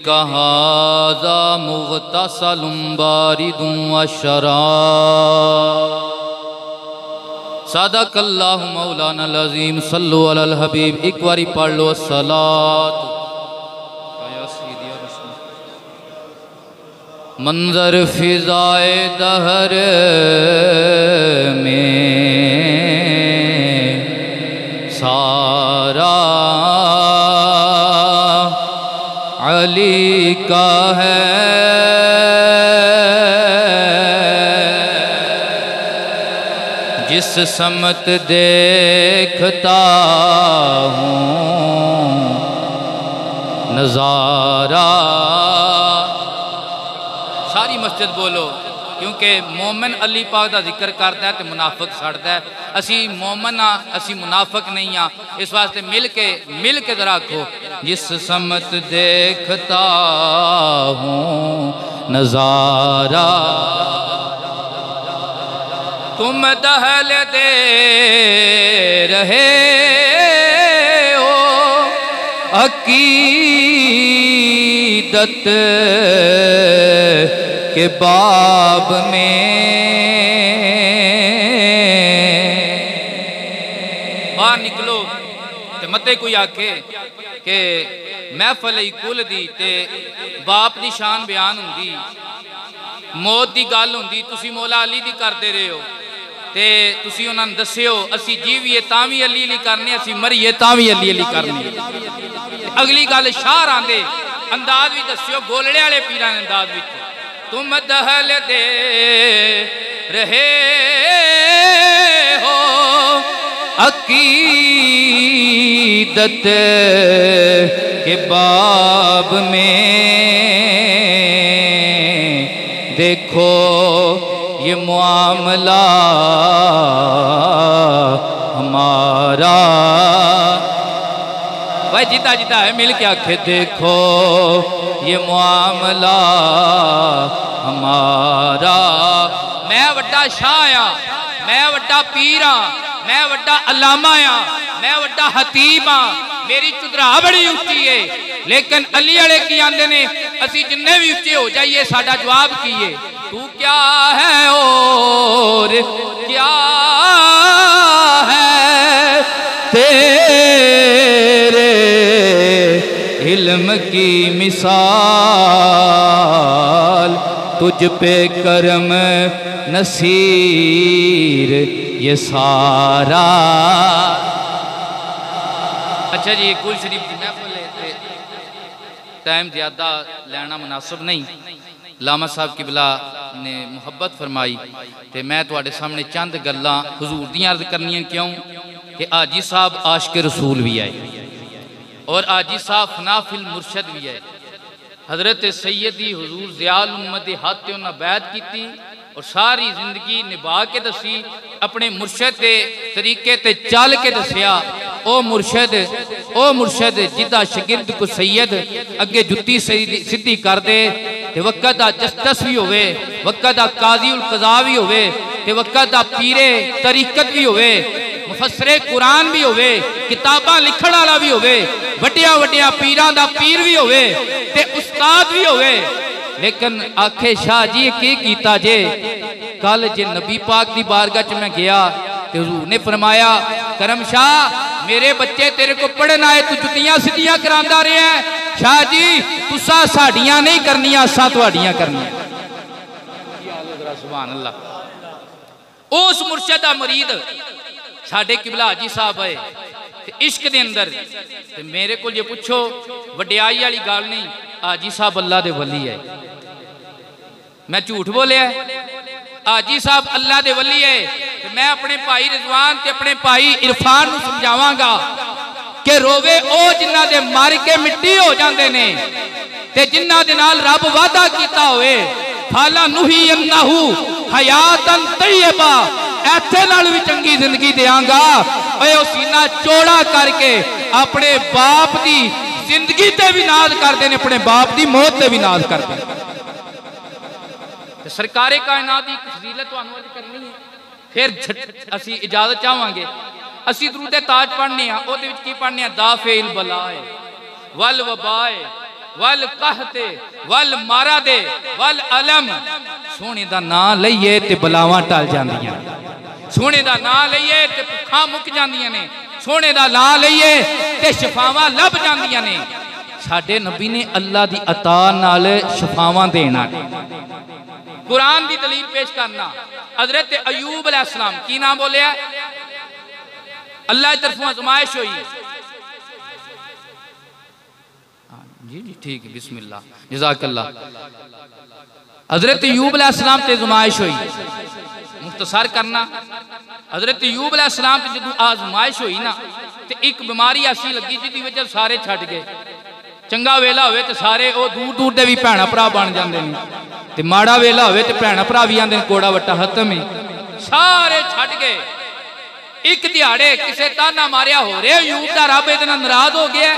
हाज़ा मुग़तसलुम बारिदुन व शराब। सदक़ल्लाहु मौलाना अज़ीम। सल्लु अलल हबीब। एक बारी पढ़ लो सलात। मंजर फिजाए दहर में सारा अली का है। जिस समत देखता हूँ नज़ारा। सारी मस्जिद बोलो, क्योंकि मोमिन अली पाक का जिक्र करता है तो मुनाफिक सड़ता है। असी मोमिन हाँ, असी मुनाफिक नहीं हाँ। इस वास्ते मिल के जरा आखो, जिस समत देखता हूँ नज़ारा। तुम दहल दे रहे हो अकीदत के बाब में। बाहर निकलो ते मते कोई आखे कि महफल कुल दी ते बाप दी शान बयान हुंदी, मौत दी गल हुंदी, तुसी मौला अली दी करदे रहे हो ते तुसी उन्हां नूं दस्सिओ असी जीवीए तां भी अली अली करने, असी मरीए तां भी अली अली करने। अगली गल शार आंदे अंदाज भी दस्सिओ गोलड़े वाले पीरां दे अंदाज विच। तुम दहल दे रहे हो अकीदत के बाब में। देखो ये मामला हमारा। भाई जीता जीता है मिल के आखे, देखो ये मामला हमारा। मैं वड्डा शाह आ, मैं वड्डा पीर आ, मैं वड्डा अलामा आ, मैं वड्डा हतीब आ, मेरी चुदरा बड़ी उच्ची है। लेकिन अली वाले की आंदे ने असी जिन्ने भी उच्चे हो जाइए साडा जवाब की है, तू क्या है और क्या है तेरे इल्म की मिसाल। तुझ पे करम नसीर ये सारा। अच्छा जी, कुल शरीफ की महफिल है, टाइम ज़्यादा लेना मुनासिब नहीं। लामा साहब किबला ने मुहब्बत फरमाई तो मैं तुहाडे सामने चंद गल्लां हुजूर दियां अर्ज करनियां। क्यों कि आजी साहब आशिक रसूल भी है और आजी साहब फनाफिल मुर्शद भी है। हजरत सैयदी हुजूर ज़ियाल उम्मत हाथ ते उन्हां बैत की और सारी जिंदगी निभा के दसी, अपने मुर्शद के तरीके ते चल के दसिया। ओ मुर्शद जिदा शगिर्द को सैयद अगे जुत्ती सीधी कर दे ते वक़्त दा जस्टिस भी होवे, वक़्त दा काजी उल कज़ा भी होवे ते वक़्त दा पीरे तरीकत भी होवे, मुफस्सिरे कुरान भी होवे, किताबां लिखण वाला भी होवे, वड्डिया वड्डिया पीरां दा पीर भी होवे ते उस्ताद भी होवे। लेकिन आखे शाह जी की कीता जे? कल जे नबी पाक की बारगाह च मैं गया तो हुजूर ने फरमाया, करम शाह मेरे बच्चे तेरे को पढ़न आए, तू जुतियां सीधियां करांदा रहा है। शाह जी तुसा साडियां नहीं करनियां, असां तुहाडियां करनियां। सुभान अल्लाह। उस मुर्शद दा मुरीद साडे किबला हाजी साहब है इश्क दे अंदर। ते मेरे को जे पुछो वड्याई वाली गल नहीं, हाजी साहब अल्लाह दे वली है। मैं झूठ बोलिया? हाजी साहब अल्लाह दे वली है। ते मैं अपने भाई रिजवान ते अपने भाई इरफान नूं समझावांगा कि रोवे ओ जिन्हां दे मर के मिट्टी हो जांदे ने ते जिन्हां दे नाल रब वादा कीता होए, फाला नुही अन्नहु हयातन तय्यबा, ऐथे नाल भी चंगी जिंदगी देंगा। ओए ओ सीना चौड़ा करके अपने बाप दी जिंदगी ते भी नाज करते हैं, अपने बाप दी मौत ते भी नाज करते हैं। सरकारे कायनात की फजीलत तुहानू अज करनी है। फिर असी इजाजत चाहांगे, असी दरूद ताज पढ़ने, की पढ़ने, दाफिल बलाए वल वबाए वल कहते वल मारादे वल अलम। सोने दा नां लईए ते बलावां टल जांदियां, सोने दा नां लईए ते भुखां मुक जांदियां ने, सोने दा नां लईए ते शफावां लभ जांदियां ने। साडे नबी ने अल्लाह दी अता नाल शफावां देना। कुरान दी दलील पेश करना। हजरत अयूब अलैहिस्सलाम की नाम बोलिया? अल्लाह की तरफों आजमाइश हुई। जी जी ठीक है, बिस्मिल्लाह जज़ाकल्लाह। हजरत अयूब अलैहिस्सलाम ते आजमाइश हुई। मुख्तसर करना, हजरत अयूब अलैहिस्सलाम ते जदों आजमाइश हुई ना ते एक बीमारी ऐसी लगी जिहदी वजह सारे छड्ड गए। चंगा वेला होवे ते सारे वो दूर दूर दे भी भैणा भरा बन जाते हैं, ते माड़ा वेला होवे ते भैणा भरा भी आंदे कोड़ा वट्टा खत्म है, सारे छड्ड गए। एक दिहाड़े किसे ताना मारिया हो रहे अयूब दा रब इतना नाराज हो गया।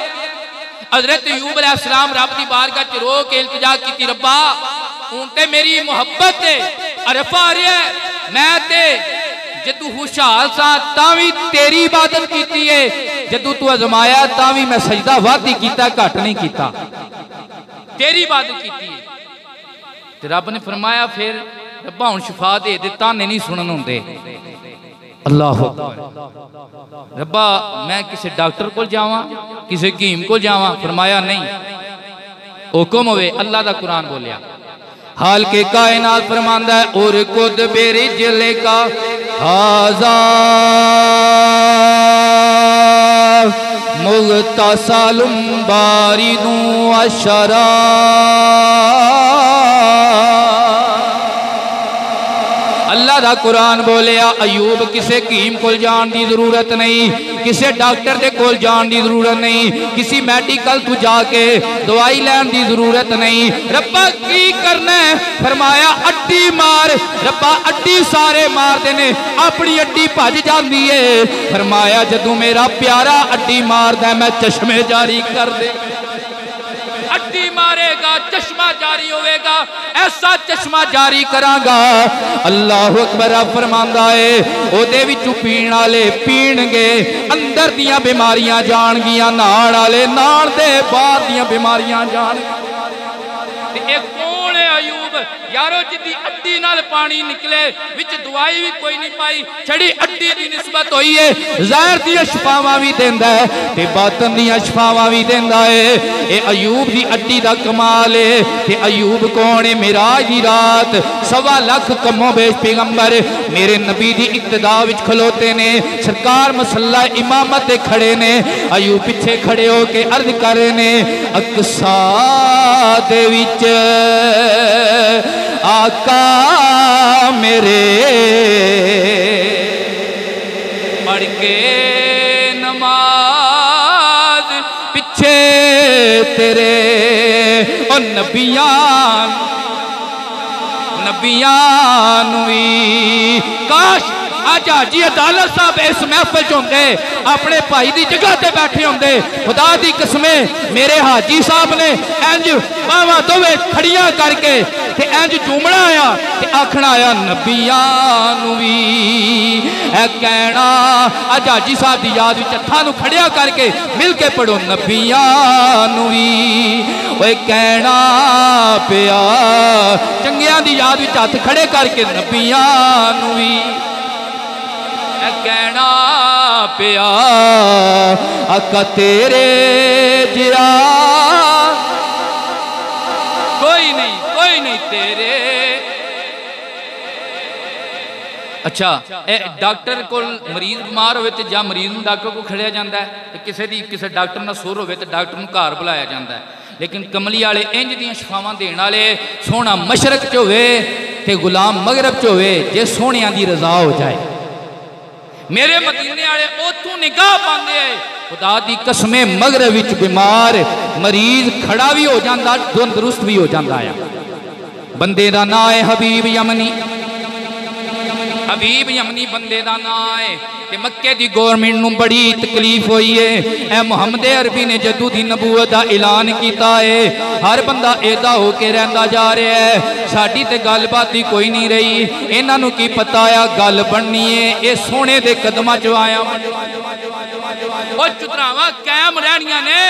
हजरत अयूब अलैहिस्सलाम रब दी बारगाह च रो के इल्तिजा की, रब्बा हुण ते मेरी मुहब्बत है अरफ आ रहा है, मैं ते जदू खुशहाल सा तावी तेरी इबादत की है, जदू तू अजमाया तावी मैं सजदा वध ही कीता, घट नहीं कीता, तेरी इबादत की है। रब ने फरमाया फिर रब्बा हुण शिफा दे दे, ताने नहीं सुनन हुंदे। अल्लाह रब्बा मैं किसी डॉक्टर को जावां, किसी हकीम को जावां? फरमाया नहीं, हुक्म होवे। अल्लाह दा कुरान बोलिया। हाल के कायनात फरमांदा है और खुद बेरिजले का हाजा मुगतसलुम बारिदू अशरा। अल्लाह दा कुरान बोलिया अयूब किसी हकीम को जान की जरूरत नहीं, किसी डॉक्टर के कोल जान की जरूरत नहीं, किसी मेडिकल तू जाके दवाई लैन की जरूरत नहीं। रब्बा की करना है? फरमाया अड्डी मार। रब्बा अड्डी सारे मारते ने, अपनी अड्डी भज जाती है। फरमाया जदों मेरा प्यारा अड्डी मारदा मैं चश्मे जारी कर दे, अड्डी मारेगा चश्मा जारी होगा, ऐसा चश्मा जारी करांगा। अल्लाह अकबर फरमांदा है ओदे विचों पीण वाले पीणगे, अंदर दियां बीमारियां जाणगियां, नाण वाले नाण दे, बाहर दियां बीमारियां जाणगियां। एक कौन है अयूब यारो जिदी अड्डी नाल पानी निकले, विच दवाई भी कोई नहीं पाई, छड़ी अड्डी दी निस्बत हुई है। ज़ाहिर दी शफावां भी देंदा है ते बातन दी शफावां भी देंदा है। ए अयूब दी अड्डी दा कमाल है। ते अयूब कौन है? मिराज दी रात 1.25 लाख कमो बेश पैगंबर मेरे नबी दी इक्तदा विच खलोते ने, सरकार मसल्ला इमामत ते खड़े ने, अयूब पिछे खड़े होके अर्ज कर रहे ने अक्सा दे विच आका मेरे पढ़ के नमाज पिछे तेरे और नबियां नुई। काश आज हाजी अदालत साहब इस महफिल च होंदे, अपने भाई की जगह ते बैठे होंदे। खुदा दी कसमे मेरे हाजी साहब ने इंज बावां दोवें खड़ियां करके ते इंज झूमना आया ते आखना आया नबियां नूं वी ऐ कहना। अज हाजी साहब की याद विच हत्थां नूं खड़िया करके मिल के पढ़ो नबियां नूं वी ओए कहना पिया, चंगियां दी याद विच हत्थ खड़े करके नबियां नूं वी कहना पिया आका तेरे जिया कोई नहीं तेरे। अच्छा डॉक्टर को मरीज बीमार हो जा मरीज नूं डॉक्टर को खड़िया जाता है, किसी डॉक्टर ना सुर हो डॉक्टर नूं घर बुलाया जाता है। लेकिन कमली वाले इंज दी शफावां देण वाले सोहना मशरक च होवे ते गुलाम मगरब च होवे, जे सोहणियां दी रजा हो जाए। मेरे मदीने वाले उतों निगाह पाते है, खुदा दी कसमे मगरब विच बीमार मरीज खड़ा भी हो जाता, तंदुरुस्त भी हो जाता है। बंदे का नाम है हबीब यमनी, हबीब यमनी बंदे का नाम है। मक्के की गौरमेंट नूं बड़ी तकलीफ हुई है। ए मुहम्मद अरबी ने जदू दी नबूवत का ऐलान किया है, हर बंदा एदा होके रहंदा जा रहा है। साडी ते गलबात ही कोई नहीं रही, इन्हां नूं की पता आ गल बननी है। ये सोने दे कदमां च आया वो चुतरावां कायम रहनियां ने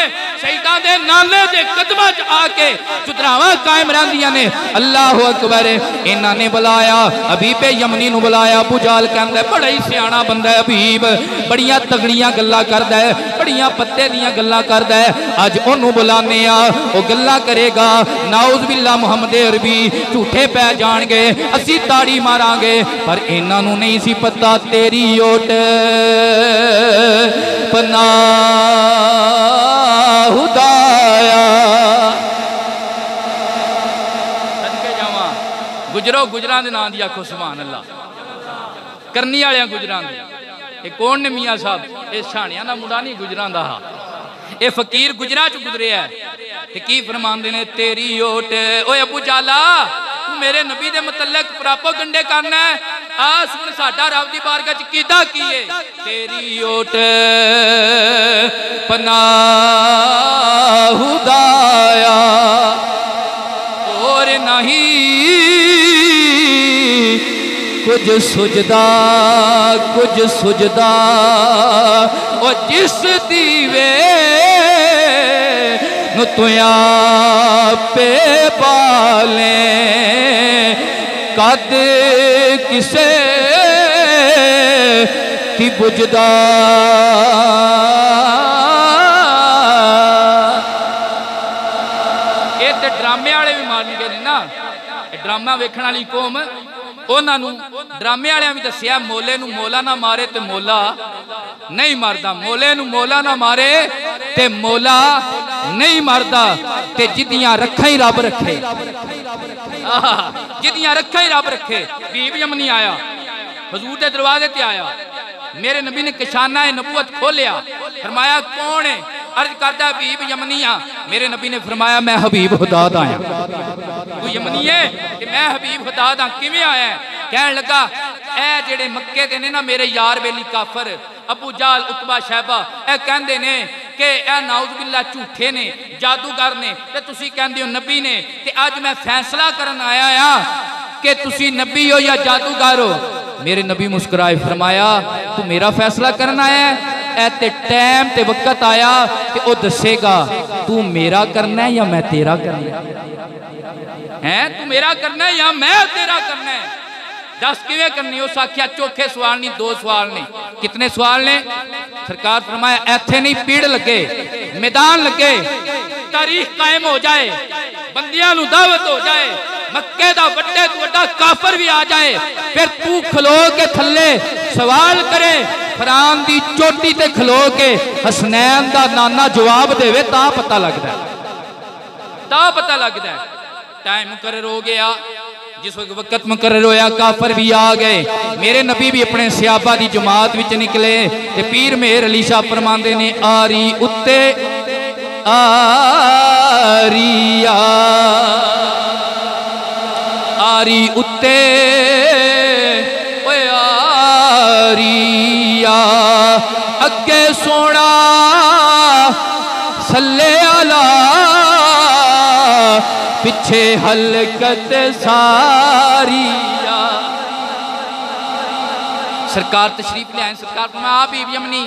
शहीदां दे नाले दे कदमां च आके चुतरावां कायम रहंदियां ने। अल्लाह अकबर। इन्हां ने बुलाया हबीब यमनी नूं बुलाया। अबू जाल कहंदा बड़ा ही सियाणा बंदा है हबीब, बड़ियां तगड़ियां गल्लां करदा है, बड़ियां पत्ते दियां गल्लां करदा है। अज ओनू बुलाने आ, ओ गल्लां करेगा। नाउज़ बिल्ला मुहम्मद अरबी झूठे पै जाणगे, असी ताड़ी मारांगे। पर इन्हां नूं नहीं सी पता तेरी ओट पनाह खुदाया। सदके जावां गुजरो गुजरां दे नां दी आखो सुभान अल्लाह। करनी वाले गुजरां दे ये कौन ने मियाँ साहब? ये छाणियां दा मुंडा नहीं गुजरां दा, ये फकीर गुजरां च गुजरे है। ते की फरमांदे ने तेरी ओट। ओए अबू जाला तू मेरे नबी दे मुतल्लक प्रापो गंडे करना है। आ सुन साडा रब दी बारगाह च कीदा की है। तेरी ओट पनाह खुदाया और नहीं कुछ सुजदा ओ जिस दीवे नु तुया पे बाले कद किसे की बुझदा। ये ते ड्रामे वाले भी मान गए ना, ड्रामा वेखण वाली कौम उन्होंने ड्रामे वाले भी दसिया मोले नू मोला ना मारे ते मोला नहीं मरदा, मोले नू मोला ना मारे ते मोला नहीं मरदा, ते जिदियां रखा ही रब रखे, जिदियां रखा ही रब रखे। बीब यमनी आया हजूर के दरवाजे ते आया, मेरे नबी ने किशाना नबूवत खोलिया, फरमाया कौन है? अर्ज करदा हबीब यमनी आ। मेरे नबी ने फरमाया मैं हबीब खुदा दा आया। तू यमनी है कि मैं हबीब खुदा दा किवें आया? कहन लगा ए जेड़े मक्के दे ने ना मेरे यार बेली काफर अबू जाल उतबा शैबा ए कहंदे ने कि ए नाउज़ बिल्ला झूठे ने जादूगर ने ते तुसी कहंदे हो नबी ने। ते अज मैं फैसला करन आया आ कि तुसी नबी हो या जादूगर हो। मेरे नबी मुस्कुराए फरमाया तू मेरा फैसला करना आया है, ते टाइम ते वक्त आया ते ओ दसेगा तू मेरा करना है या मैं तेरा करना है। तू मेरा करना है या मैं तेरा करना है? दस किवें करनी? उस आख्या चौखे सवाल नहीं, दो सवाल नहीं। कितने सवाल ने? सरकार फरमाया इत्थे नहीं पीड़ लगे, मैदान लगे, तारीख कायम हो जाए, बंदियां नूं दावत हो जाए, मक्के दा वड्डे तो वड्डा काफर भी आ जाए, फिर तू खलो के थल्ले सवाल करे, फरान दी चोटी ते खलो के हसनैन दा नाना जवाब देवे, ता पता लगदा है, ता पता लगदा है। टाइम मुकर्रर हो गया, जिस वक्त मुकर्रर होया काफर भी आ गए। मेरे नबी भी अपने सियाबा दी जमात विच निकले ते पीर मेहर अली शाह फरमांदे ने आरी उत्ते आरिया आरी उत्ते ओए आरिया अगे सोना सल्ले अला पिछे हलकत सारिया। सरकार तशरीफ ले आए। सरकार फरमाया आप बीबी यमनी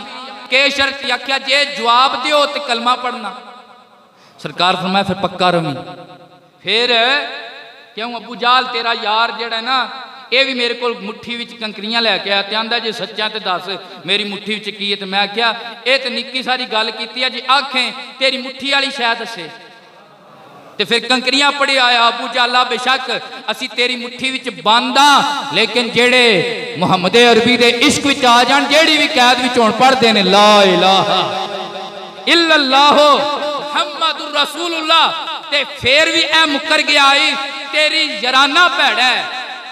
के शर्त आख्या जे जवाब दियो तो कलमा पढ़ना। सरकार फरमाया फिर पक्का रवी। फिर क्यों? अबू जाल तेरा यार जेड़ा है ना ये भी मेरे को मुट्ठी विच कंकरियां लैके आया ते आंदा जे सच्चा ते दस मेरी मुट्ठी विच की है। ते मैं क्या ये तो निक्की सारी गल कीती है जी आखें तेरी मुट्ठी वाली शायद दसे। ते फिर कंकरियां पढ़े आया अबू जाला बेशक असी तेरी मुट्ठी विच बंद आ, लेकिन जेड़े मुहम्मद अरबी दे इश्क विच आ जान, जेड़ी भी कैद विच होण पढ़दे ने ला इलाहा इल्लल्लाह मुहम्मदुर रसूलुल्लाह, ते फिर भी ए मुकर गया आई तेरी जराना भैड़ा है,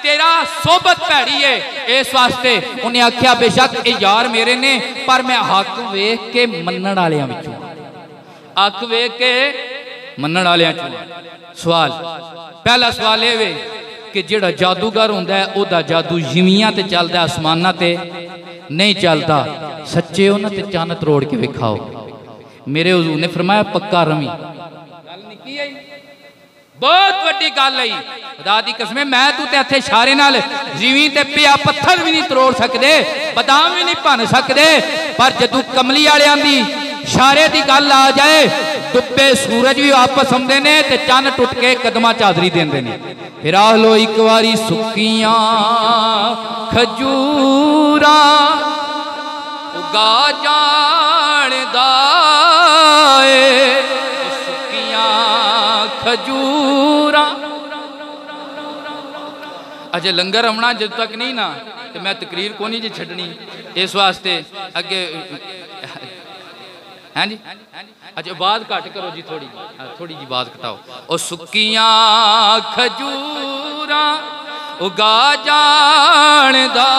तेरा सोबत भैड़ी है। इस वास्ते उन्हें आख्या बेशक ये यार मेरे ने, पर मैं हक वेख के मनण वालियां विचों, हक वेख के मनण वालियां चों। सवाल पहला सवाल ये वे कि जिहड़ा जादूगर हुंदा है ओदा जादू जिमियां ते चलदा, आसमानां ते नहीं चलता। सच्चे हो ना ते चन्न तरोड़ के विखाओ। मेरे हुजूर ने फरमाया पक्का रवी। गल निक्की है बहुत वड्डी गल है। खुदा दी कसम मैं तू ते इत्थे इशारे नाल जीवी ते पिया पत्थर भी नहीं तरोड़ सकदे, बादाम भी नहीं भन सकदे, पर जदों कमली वालियां दी इशारे दी गल आ जाए डुब्बे सूरज भी वापस आउंदे ने ते चन्न टुट के कदमां च हाज़री देंदे ने। फिर आख लो एक बारी सुक्कियां खजूरां उगा जाणदा ए, सुक्कियां खजूरां। अजे लंगर आना जब तक नहीं ना तो मैं तकरीर को नहीं जी छड़नी, इस वास्ते अगे हैं जी। अच्छा बात घट करो जी, थोड़ी थोड़ी जी बात घटाओ। ओ सुक्कियां खजूरां उगा जाणदा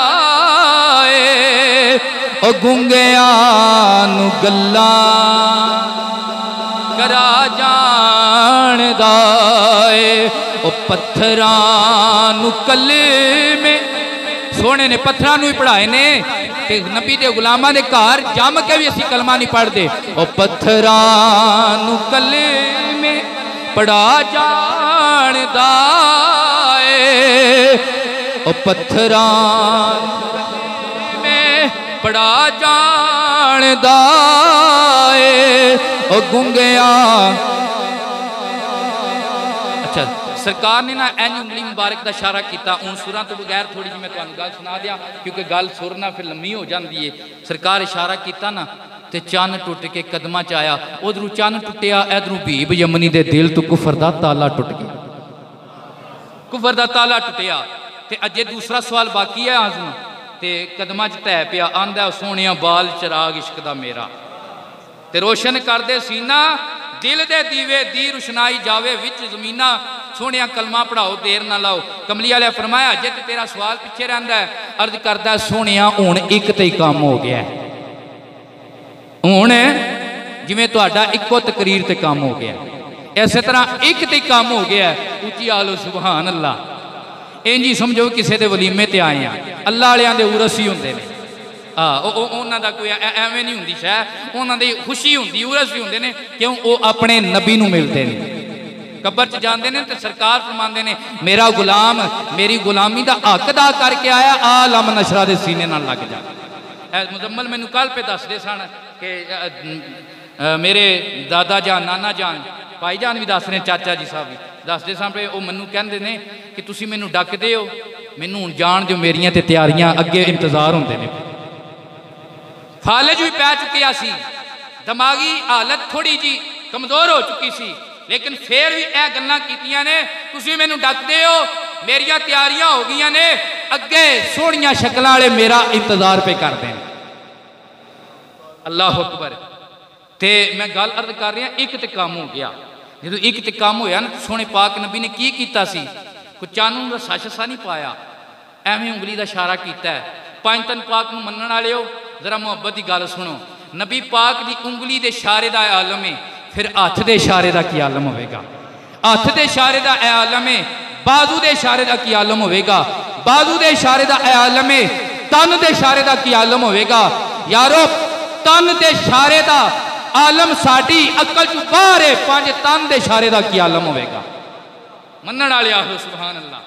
ए, ओ गुंगियां नू गल्लां करा जाणदा ए, ओ पत्थरां नू कलमे सोने ने पत्थरां नू ही पढ़ाए ने ते नबी दे गुलामां दे घर जम के भी असी कलमा नहीं पढ़ते। ओ पत्थरां नू कलमे पढ़ा जाणदा ए, ओ पत्थरां में पढ़ा जाणदा ए, ओ गुंगिया। अच्छा सरकार ने ना इंज उंगली मुबारक का इशारा किया। उन सुरां तो बगैर थोड़ी जी मैं तुहानूं गल सुना दियां क्योंकि गल सुर ना फिर लम्मी हो जाती है। सरकार इशारा किया ना तो चन्न टुट के कदमां च आया, उधरों चन्न टुटिया, इधरों भीब यमनी दे दिल तो कुफर दा ताला टुट गया, कुफर दा ताला टुटिया। ते अजे दूसरा सवाल बाकी है आजम ते कदमां च तै पिया, आंदा सोहणिया बाल चराग इश्क दा मेरा ते रोशन कर दे सीना, दिल दे दीवे दी रुशनाई जावे विच जमीना, सोहणिया कलमा पढ़ाओ देर ना लाओ। कमली वाले फरमाया जे ते तेरा सवाल पिछे रहिंदा है, अर्ज करदा सोहणिया हुण एक ते ही काम हो गया, हुण जिवें तुहाडा इक्को तकरीर ते काम हो गया, इस तरह एक ते ही काम हो गया। उची आलो सुबहान अल्लाह। इंज ही समझो किसी के वलीमे ते आए हैं, अल्लाह वालियां दे उरस ही हुंदे ने। उन्हां दा कोई एवें नहीं हुंदी शै, उन्हां दी खुशी हुंदी, उरस भी हुंदे ने, क्यों वो अपने नबी नूं मिलदे ने। कब्र च जांदे ने ते सरकार फरमांदे ने मेरा गुलाम मेरी गुलामी दा हक अदा करके आया, आ लम नशरा दे सीने नाल लग जा। मुजम्मल मैनू कल पे दसदे सन कि मेरे दादा जान नाना जान भाई जान भी दस रहे, चाचा जी साहब भी दसदे सन पे, वो मैनू कहंदे ने कि तुसीं मैनू डकदे हो, मैनू हुण जान जो मेरियां ते तैयारियां अगे इंतजार हुंदे ने। फालज भी पै चुकिया सी, दिमागी हालत थोड़ी जी कमजोर हो चुकी सी, लेकिन फिर भी यह गल्लां कीतियां ने तुसीं मैनू डकदे हो, मेरियां तैयारियां हो गई ने, अगे सोहणियां शक्लां वाले मेरा इंतजार पे करदे ने। अल्लाह अकबर। ते मैं गल अर्ज कर रहा एक ते काम हो गया, जो एक ते काम होया ना सोहणे पाक नबी ने की कीता सी, कोई चानू रसा शसा नहीं पाया, एवें उंगली का इशारा किया है। पंज तन पाक नूं मनण वालिओ जरा मुहब्बत की गल सुनो, नबी पाक की उंगली के इशारे का आलम है, फिर हथ के इशारे का की आलम होगा, हथ के इशारे का यह आलम है, बाजू के इशारे का की आलम होगा, बाजू के इशारे का यह आलम है, तन के इशारे का की आलम होगा। यारो तन के इशारे का आलम साड़ी अकल चु बाहर है, पांच तन के इशारे का की आलम होगा। मनण वाले आहो सुभान अल्लाह।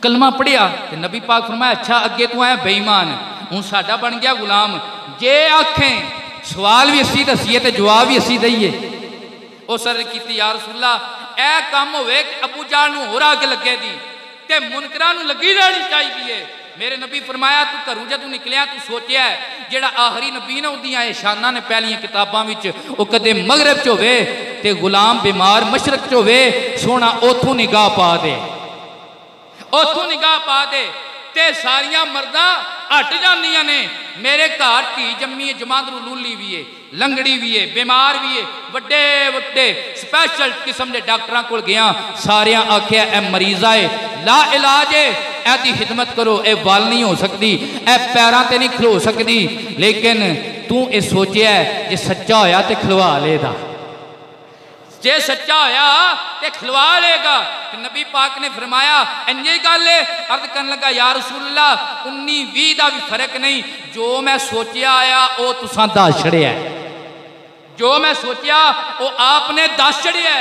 कलमा पढ़िया तो नबी पाक फरमाया अच्छा अगे तू आया बेईमान, हूँ साडा बन गया गुलाम, जे आखें सवाल भी असी दसीए तो जवाब भी असी दईए। उस अर्ज की यार रसूलल्लाह ए काम होवे अबू जाल नूं होर अग लगे दी ते मुनकरां नूं लगी रहनी चाहिए। मेरे नबी फरमाया तू घरों जदों निकलिया तू सोचिया है जेड़ा आखिरी नबी ने उहदियां शानां ने पहलियां किताबां विच वो कदे मगरब च होवे ते गुलाम बीमार मशरक च होवे, सोना ओथों निगाह पा दे, ओथों निगाह पा दे ते सारियां मर्दा हट जांदियां ने। मेरे घर धी जम्मी है, जमांदरू लूली भी है, लंगड़ी भी है, बीमार भी है, वड्डे वड्डे स्पैशल किस्म के डॉक्टरां कोल गया, सारियां आख्या ए मरीजा है ला इलाज है, एदी खिदमत करो, ए वल नहीं हो सकती, ए पैरां ते नहीं खलो सकती, लेकिन तू ये सोचिया जे सच्चा होया तो खलवा लेदा, जे सच्चा होया तो खलवा लेगा। तो नबी पाक ने फरमाया इंजी गल है, अर्ज कर लगा यार रसूलल्लाह 19-20 का भी फर्क नहीं, जो मैं सोचिया आया वो तुसां दस छड़िया, जो मैं सोचिया वो आपने दस छड़िया।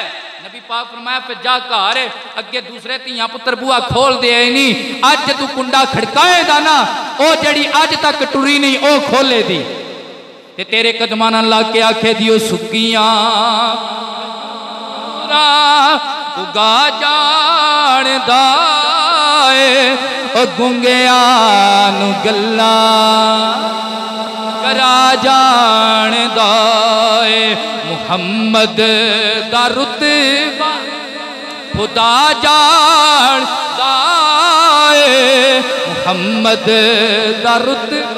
नबी पाक फरमाया फिर जा घर अगे दूसरे धियां पुत्र बुआ खोल दे नहीं, अज तू कुंडा खड़काएगा ना ओ जड़ी अज तक टुरी नहीं ओ खोले दी ते तेरे कदमां नाल ला के आखे दियो सुकियां उगा जाणदा ओ गुंगिया नू गल्लां करा जाणदा मुहम्मद दा रुतबा खुदा जाणदा मुहम्मद दा रुतबा।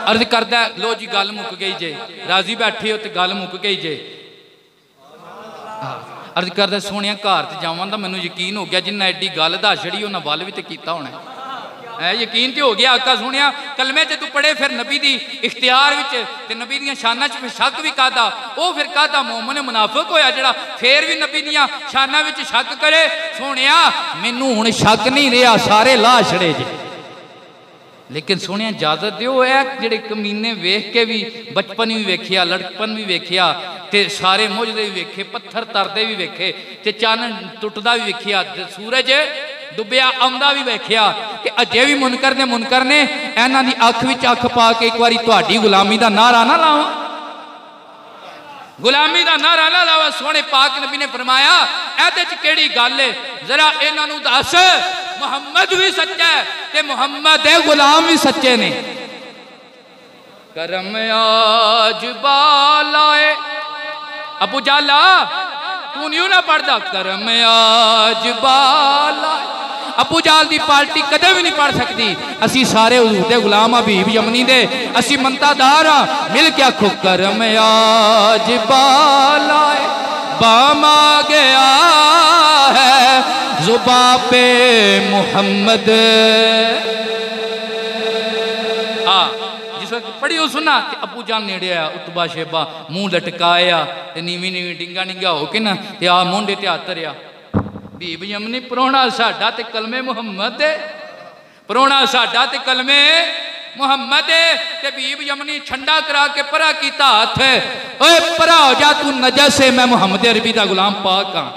अर्ज करदा लो जी गल मुक गई जे, राजी बैठे हो तो गल मुक गई जे। अर्ज करदा सोहणिया घर च जावां तां मैनूं यकीन हो गया जिन्ना एड्डी गल दस छड़ी उन्हें वल भी तो कीता होना है, यकीन तो हो गया। आका सुनिया कलमे च तू पढ़े फिर नबी दी इख्तियार विच ते नबी दियां शानां च फिर शक भी कादा, वो फिर कादा मोमन मुनाफिक होया जिहड़ा फिर भी नबी दियां शानां विच शक करे। सोहणिया मैनूं हुण शक नहीं रहा, सारे ला छड़े जे। लेकिन सोहणिया इजाजत दिओ है जिहड़े कमीने वेख के भी बचपन भी वेखिया, लड़कपन भी वेखिया ते सारे मुझदे भी वेखे, पत्थर तरदे भी वेखे ते चानन टुटदा भी वेखिया, सूरज डुबिया आउंदा भी वेखिया ते अजे भी मुनकर ने इन्हां दी अख विच अख पा के एक बारी तुहाडी गुलामी दा नारा ना लावां, गुलामी दा नारा ना लावां। सोहणे पाक नबी ने फरमाया एहदे च केड़ी गल है, जरा इन्हां नूं दस मुहम्मद भी सच्चा है ते मुहम्मद दे गुलाम भी सच्चे ने। करम आज बालाए अबू जाला तू नहीं ना पढ़दा, करम आज बाला अबू जाल दी पार्टी कदे भी नहीं पढ़ सकती। असी सारे हुजूर दे गुलाम हबीब यमनी दे असी मनतादार हां, मिल के आखो करम आज बालाए बामा गया है जुबा पे मुहम्मद। जिस वक्त पढ़ी हो सुना कि अबू जान नेड़े आया, उतबा शेबा मुंह लटकाया नीवी नीवी डिंगा डिंगा हो के ना ते आ मुंडे ते हाथ धरिया। बीब यमनी परोना साडा ते कलमे मुहम्मद दे, परोना साडा ते कलमे मुहम्मद दे ते बीब यमनी ठंडा करा के परा कीता हाथ, ओए परा हो जा तू नजस है, मैं मुहम्मद अरबी दा गुलाम पाक हां।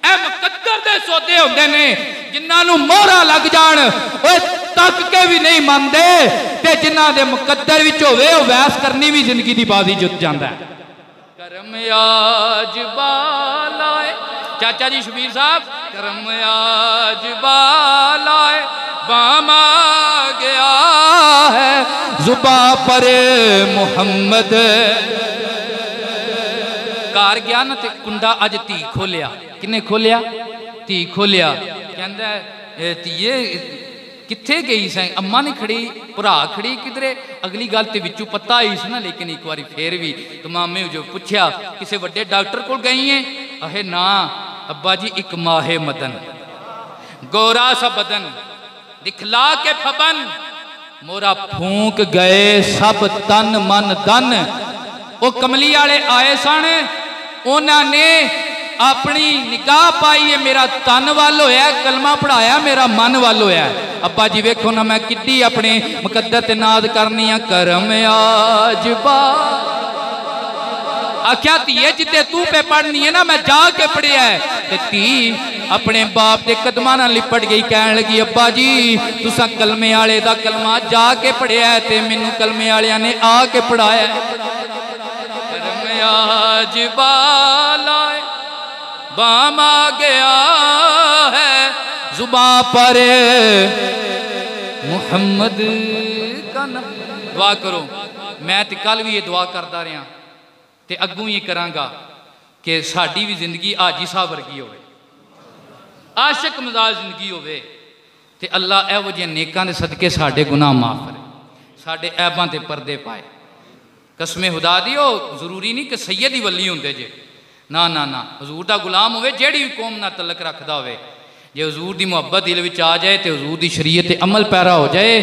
ए मुकद्दर दे सौदे होंदे ने जिन्हां नूं मोहरा लग जाण ओए तक के भी नहीं मानदे ते जिन्हां दे मुकद्दर विच होवे ओ वैस करनी भी जिंदगी दी बाजी जुट जांदा है। करम आज बालाए चाचा जी शबीर साहब, करम आज बालाए बामा गया है जुबा पर मुहम्मद। घर गया ना ते कुंडा अज धी खोलिया, किन्ने खोलिया? धी खोलिया। कहंदा धीए कित्थे गई सैं? अम्मा नहीं खड़ी, भरा खड़ी किधरे? अगली गल ते विचों पता आई सी ना, लेकिन एक बारी फिर भी तो मामे जो पूछया किसी वड्डे डॉक्टर को गई है? अहे ना अब्बा जी एक माहे मदन गोरा सा बदन दिखला के फबन मोरा फूक गए सब तन मन धन। वो कमली वाले आए सन, उन्होंने अपनी निगाह पाई है मेरा तन वाल होया, कलमा पढ़ाया मेरा मन वाल होया। अब्बा जी वेखो ना मैं किड्डी अपने मुकद्दर ते नाद करनी आ। करम आज बा आख्या धीए जिते तू पे पढ़नी है ना मैं जाके पढ़िया है। धी अपने बाप के कदमां नाल लिपट गई, कहन लगी अब्बा जी तुसा कलमे वाले दा कलमा जाके पढ़िया है ते मैनू कलमे वालियां ने आके पढ़ाया। करम आज बालाए बामा गया है जुबा पर मुहम्मद का नाम। दुआ करो, मैं तो कल भी ये दुआ करता रहा ते अगू ये करांगा कि साड़ी भी जिंदगी हाजी साहब वर्गी होवे, आशिक मजाज जिंदगी होवे ते अल्लाह इहो जिहे नेकां दे सदके साडे गुनाह माफ करे, साडे ऐबां ते पर्दे पाए। कसमे खुदा दी ओ जरूरी नहीं कि सैयद ही वली हुंदे जे, ना ना ना, हजूर दा गुलाम होवे जेड़ी भी कौम नाल तलक रखदा होवे, जे हजूर दी मुहब्बत दिल विच आ जाए तो हजूर दी शरीयत ते अमल पैरा हो जाए।